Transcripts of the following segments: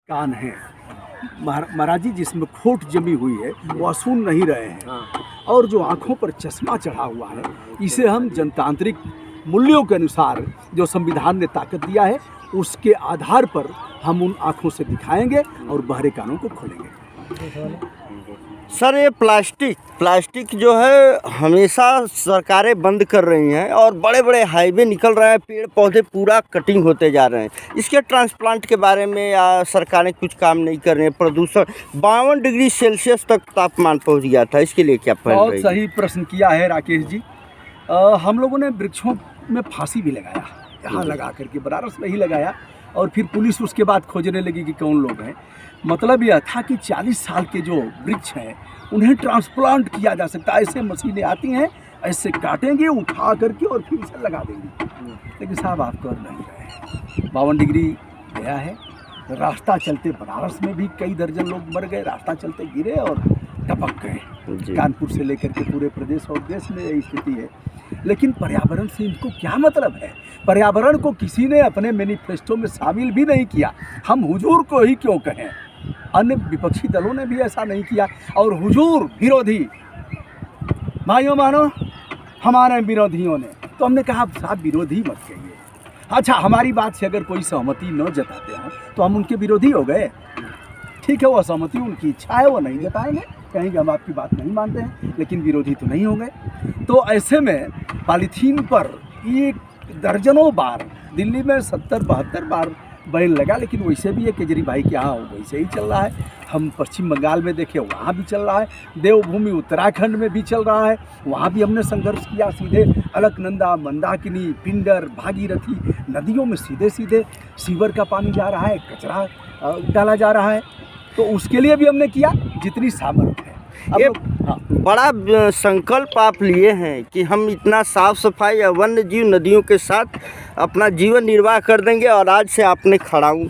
कान है महाराज जी, जिसमें खोट जमी हुई है वह सुन नहीं रहे हैं, और जो आँखों पर चश्मा चढ़ा हुआ है, इसे हम जनतांत्रिक मूल्यों के अनुसार जो संविधान ने ताकत दिया है उसके आधार पर हम उन आँखों से दिखाएंगे और बहरे कानों को खोलेंगे। सर, ये प्लास्टिक जो है हमेशा सरकारें बंद कर रही हैं और बड़े बड़े हाईवे निकल रहे हैं, पेड़ पौधे पूरा कटिंग होते जा रहे हैं। इसके ट्रांसप्लांट के बारे में या सरकारें कुछ काम नहीं कर रही हैं। प्रदूषण 52 डिग्री सेल्सियस तक तापमान पहुंच गया था, इसके लिए क्या पहल बहुत रही? सही प्रश्न किया है राकेश जी। हम लोगों ने वृक्षों में फांसी भी लगाया, यहाँ लगा करके बनारस में ही लगाया, और फिर पुलिस उसके बाद खोजने लगी कि कौन लोग हैं। मतलब यह था कि 40 साल के जो वृक्ष हैं उन्हें ट्रांसप्लांट किया जा सकता है। ऐसे मशीनें आती हैं, ऐसे काटेंगे उठा करके और फिर इसे लगा देंगे। लेकिन साहब आप कर नहीं रहे। 52 डिग्री गया है, रास्ता चलते बनारस में भी कई दर्जन लोग मर गए, रास्ता चलते गिरे और टपक गए। कानपुर से लेकर के पूरे प्रदेश और देश में यही स्थिति है। लेकिन पर्यावरण से इनको क्या मतलब है? पर्यावरण को किसी ने अपने मैनिफेस्टो में शामिल भी नहीं किया। हम हुजूर को ही क्यों कहें, अन्य विपक्षी दलों ने भी ऐसा नहीं किया। और हुजूर विरोधी भाइयों मानो हमारे विरोधियों ने, तो हमने कहा साहब विरोधी मत कहिए। अच्छा, हमारी बात से अगर कोई सहमति न जताते हैं तो हम उनके विरोधी हो गए? ठीक है, वो सहमति उनकी इच्छा है, वो नहीं जताएंगे, कहेंगे हम आपकी बात नहीं मानते हैं, लेकिन विरोधी तो नहीं हो गए। तो ऐसे में पॉलीथीन पर एक दर्जनों बार दिल्ली में 70-72 बार बैन लगा, लेकिन वैसे भी ये केजरीवाल के यहाँ वैसे ही चल रहा है। हम पश्चिम बंगाल में देखें, वहाँ भी चल रहा है। देवभूमि उत्तराखंड में भी चल रहा है, वहाँ भी हमने संघर्ष किया। सीधे अलकनंदा, मंदाकिनी, पिंडर, भागीरथी नदियों में सीधे सीधे सीवर का पानी जा रहा है, कचरा डाला जा रहा है। तो उसके लिए भी हमने किया जितनी सामर्थ्य है। ये बड़ा संकल्प आप लिए हैं कि हम इतना साफ सफाई या वन्य जीव नदियों के साथ अपना जीवन निर्वाह कर देंगे, और आज से आपने खड़ाऊ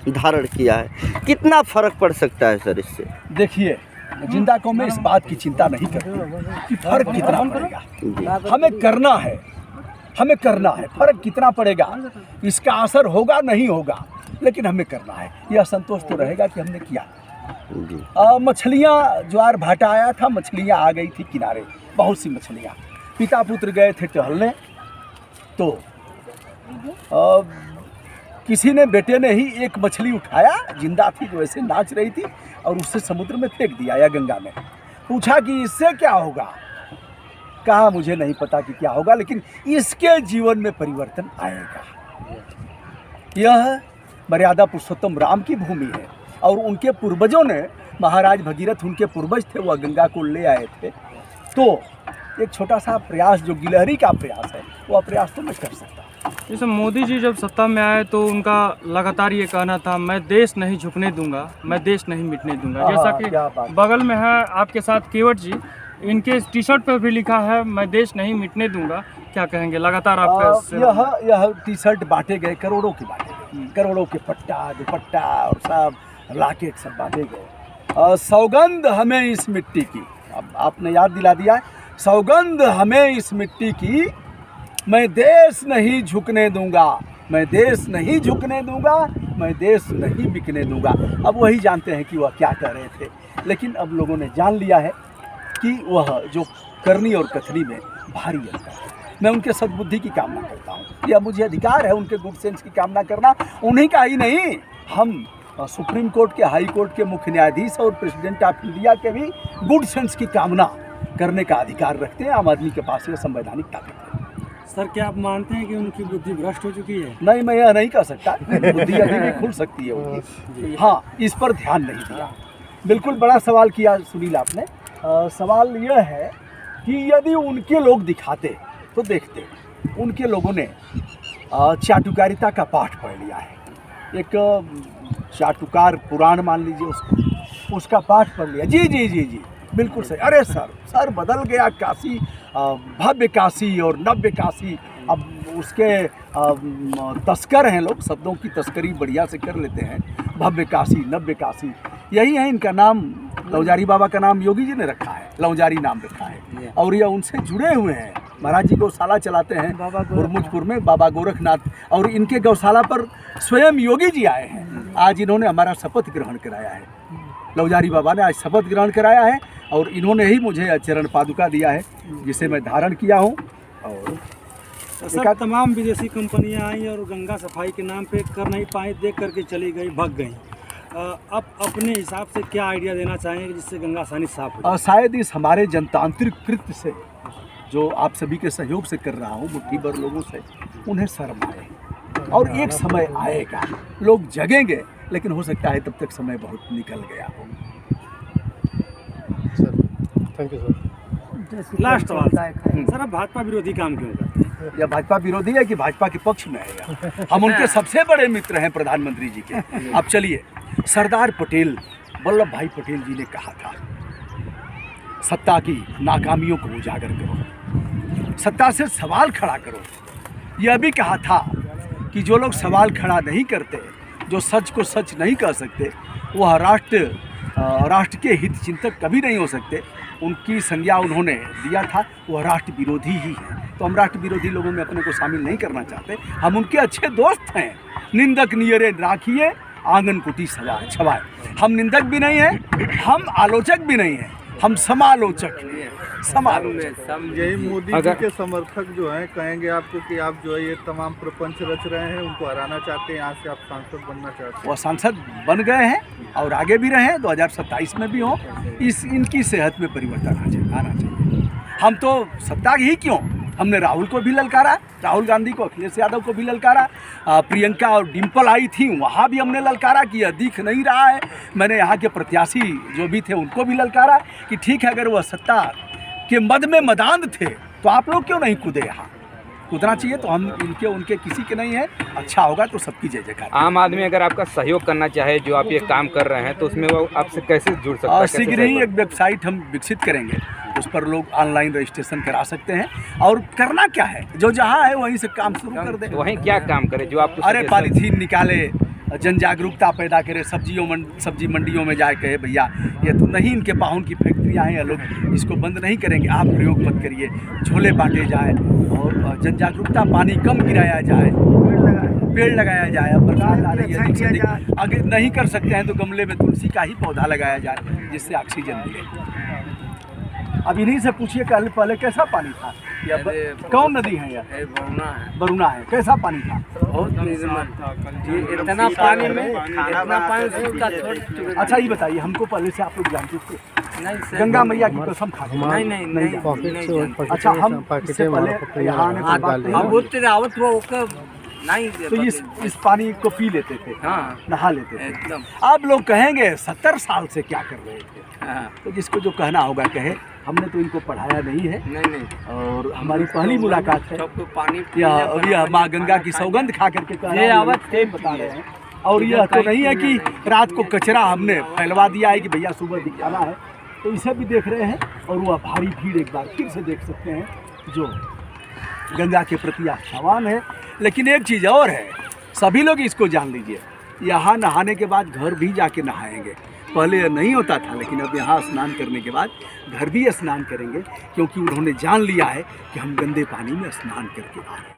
धारण किया है। कितना फर्क पड़ सकता है सर इससे? देखिए, जिंदा कौम में इस बात की चिंता नहीं करती कि फर्क कितना पड़ेगा। हमें करना है। फर्क कितना पड़ेगा, इसका असर होगा नहीं होगा, लेकिन हमें करना है। यह संतोष तो रहेगा कि हमने किया। मछलियाँ, ज्वार भाटा आया था, मछलियाँ आ गई थी किनारे, बहुत सी मछलियाँ। पिता पुत्र गए थे टहलने, तो किसी ने, बेटे ने ही एक मछली उठाया, जिंदा थी, जो ऐसे नाच रही थी, और उससे समुद्र में फेंक दिया या गंगा में। पूछा कि इससे क्या होगा? कहा मुझे नहीं पता कि क्या होगा, लेकिन इसके जीवन में परिवर्तन आएगा। यह मर्यादा पुरुषोत्तम राम की भूमि है, और उनके पूर्वजों ने, महाराज भगीरथ उनके पूर्वज थे, वह गंगा को ले आए थे। तो एक छोटा सा प्रयास जो गिलहरी का प्रयास है, वह प्रयास तो मैं कर सकता हूँ। जैसे मोदी जी जब सत्ता में आए तो उनका लगातार ये कहना था, मैं देश नहीं झुकने दूंगा, मैं देश नहीं मिटने दूंगा। जैसा कि बगल में है आपके साथ केवट जी, इनके टी शर्ट पर भी लिखा है, मैं देश नहीं मिटने दूंगा। क्या कहेंगे? लगातार आपका यह टी शर्ट बांटे गए, करोड़ों की बांटे गए, करोड़ों के पट्टा दुपट्टा और सब लाकेट सब बांटे गए। सौगंध हमें इस मिट्टी की, अब आपने याद दिला दिया, सौगंध हमें इस मिट्टी की, मैं देश नहीं झुकने दूंगा, मैं देश नहीं झुकने दूंगा, मैं देश नहीं बिकने दूंगा। अब वही जानते हैं कि वह क्या कह रहे थे, लेकिन अब लोगों ने जान लिया है कि वह जो करनी और कथनी में भारी अंतर है। मैं उनके सद्बुद्धि की कामना करता हूँ, यह मुझे अधिकार है उनके गुड सेंस की कामना करना। उन्हीं का ही नहीं, हम सुप्रीम कोर्ट के, हाई कोर्ट के मुख्य न्यायाधीश और प्रेसिडेंट ऑफ इंडिया के भी गुड सेंस की कामना करने का अधिकार रखते हैं। आम आदमी के पास यह संवैधानिक ताकत है। सर, क्या आप मानते हैं कि उनकी बुद्धि भ्रष्ट हो चुकी है? नहीं, मैं यह नहीं कह सकता, बुद्धि अभी भी खुल सकती है उनकी। हाँ, इस पर ध्यान नहीं दिया। बिल्कुल बड़ा सवाल किया सुनील आपने। सवाल यह है कि यदि उनके लोग दिखाते तो देखते। उनके लोगों ने चाटुकारिता का पाठ पढ़ लिया है। एक चाटुकार पुराण मान लीजिए उसको, उसका पाठ पढ़ लिया। जी जी जी जी, बिल्कुल सही। अरे सर बदल गया काशी, भव्य काशी और नव्य काशी। अब उसके तस्कर हैं लोग, शब्दों की तस्करी बढ़िया से कर लेते हैं। भव्य काशी, नव्य काशी, यही है इनका नाम। लौजारी बाबा का नाम योगी जी ने रखा है, लौजारी नाम रखा है, और यह उनसे जुड़े हुए हैं। महाराज जी गौशाला चलाते हैं गुरमुजपुर में, बाबा गोरखनाथ, और इनके गौशाला पर स्वयं योगी जी आए हैं। आज इन्होंने हमारा शपथ ग्रहण कराया है। लवजारी बाबा ने आज शपथ ग्रहण कराया है और इन्होंने ही मुझे चरण पादुका दिया है, जिसे मैं धारण किया हूँ। और सर, तमाम विदेशी कंपनियां आई और गंगा सफाई के नाम पे कर नहीं पाई, देख करके चली गई, भग गई। अब अपने हिसाब से क्या आइडिया देना चाहेंगे जिससे गंगा आसानी साफ हो जाए? शायद इस हमारे जनतांत्रिक कृत्य से, जो आप सभी के सहयोग से कर रहा हूँ, मुट्ठी भर लोगों से, उन्हें शर्म आए और एक समय आएगा, लोग जगेंगे, लेकिन हो सकता है तब तक समय बहुत निकल गया हो। Thank you sir. लास्ट सवाल सर, अब भाजपा विरोधी काम क्यों करते हैं? या भाजपा विरोधी है कि भाजपा के पक्ष में है? हम उनके सबसे बड़े मित्र हैं, प्रधानमंत्री जी के। अब चलिए, सरदार पटेल, वल्लभ भाई पटेल जी ने कहा था, सत्ता की नाकामियों को उजागर करो, सत्ता से सवाल खड़ा करो। यह भी कहा था कि जो लोग सवाल खड़ा नहीं करते, जो सच को सच नहीं कह सकते, वह राष्ट्र के हित चिंतक कभी नहीं हो सकते। उनकी संज्ञा उन्होंने दिया था, वह राष्ट्र विरोधी ही है। तो हम राष्ट्र विरोधी लोगों में अपने को शामिल नहीं करना चाहते। हम उनके अच्छे दोस्त हैं। निंदक नियरे राखिए, आंगन कुटी छवाए। हम निंदक भी नहीं हैं, हम आलोचक भी नहीं हैं, हम समालोचक हैं। यही मोदी जी के समर्थक जो हैं कहेंगे आपको कि आप जो है ये तमाम प्रपंच रच रहे हैं, उनको हराना चाहते हैं, यहाँ से आप सांसद बनना चाहते हैं। वह सांसद बन गए हैं और आगे भी रहे, 2027 में भी हों। इनकी सेहत में परिवर्तन आना चाहिए। हम तो सत्ता ही क्यों, हमने राहुल को भी ललकारा, राहुल गांधी को, अखिलेश यादव को भी ललकारा, प्रियंका और डिम्पल आई थी, वहाँ भी हमने ललकारा कि यह दिख नहीं रहा है। मैंने यहाँ के प्रत्याशी जो भी थे उनको भी ललकारा कि ठीक है, अगर वह सत्ता के मद में मदांध थे तो आप लोग क्यों नहीं कूदे? यहाँ कूदना चाहिए। तो हम इनके उनके किसी के नहीं है। अच्छा होगा तो सबकी जय जयकार। आम आदमी अगर आपका सहयोग करना चाहे, जो आप ये काम कर रहे हैं, तो उसमें वो आपसे कैसे जुड़ सकता है? शीघ्र ही एक वेबसाइट हम विकसित करेंगे, उस पर लोग ऑनलाइन रजिस्ट्रेशन करा सकते हैं। और करना क्या है, जो जहाँ है वहीं से काम शुरू कर दे। वहीं क्या काम करे जो आप? अरे पॉलीथीन निकाले, जन जागरूकता पैदा करे, सब्जी मंडियों में जाए, कहे भैया ये तो नहीं इनके पाहुन की फैक्ट्रियाँ हैं, लोग इसको बंद नहीं करेंगे, आप प्रयोग मत करिए। झोले बांटे जाए और जन जागरूकता, पानी कम गिराया जाए, पेड़ लगाया जाए। अब बरसात आ रही है, अधिक से अधिक अगर नहीं कर सकते हैं तो गमले में तुलसी का ही पौधा लगाया जाए, जिससे ऑक्सीजन मिले। अब इन्हीं से पूछिए, पहले कैसा पानी था? या कौन नदी है? यार बरुना है। कैसा पानी था? इतना पानी में इतना पानी सूखा छोड़। अच्छा ये बताइए, हमको पहले से आप लोग जानते थे? गंगा मैया की कसम खा के नहीं। अच्छा, हम इससे पहले यहाँ आने के बाद नहीं, तो इस पानी को पी लेते थे, हाँ, नहा लेते थे एकदम। आप लोग कहेंगे 70 साल से क्या कर रहे थे? हाँ। तो जिसको जो कहना होगा कहे। हमने तो इनको पढ़ाया नहीं है, नहीं। और हमारी पहली मुलाकात है। सबको पानी यह माँ गंगा की सौगंध खा करके बता रहे हैं। और यह तो नहीं है कि रात को कचरा हमने फैलवा दिया है कि भैया सुबह दिखाना है। तो इसे भी देख रहे हैं, और वह भारी भीड़ एक बार फिर से देख सकते हैं, जो गंगा के प्रति आस्थावान है। लेकिन एक चीज़ और है, सभी लोग इसको जान लीजिए, यहाँ नहाने के बाद घर भी जाके नहाएंगे। पहले यह नहीं होता था, लेकिन अब यहाँ स्नान करने के बाद घर भी स्नान करेंगे, क्योंकि उन्होंने जान लिया है कि हम गंदे पानी में स्नान करके आ रहे हैं।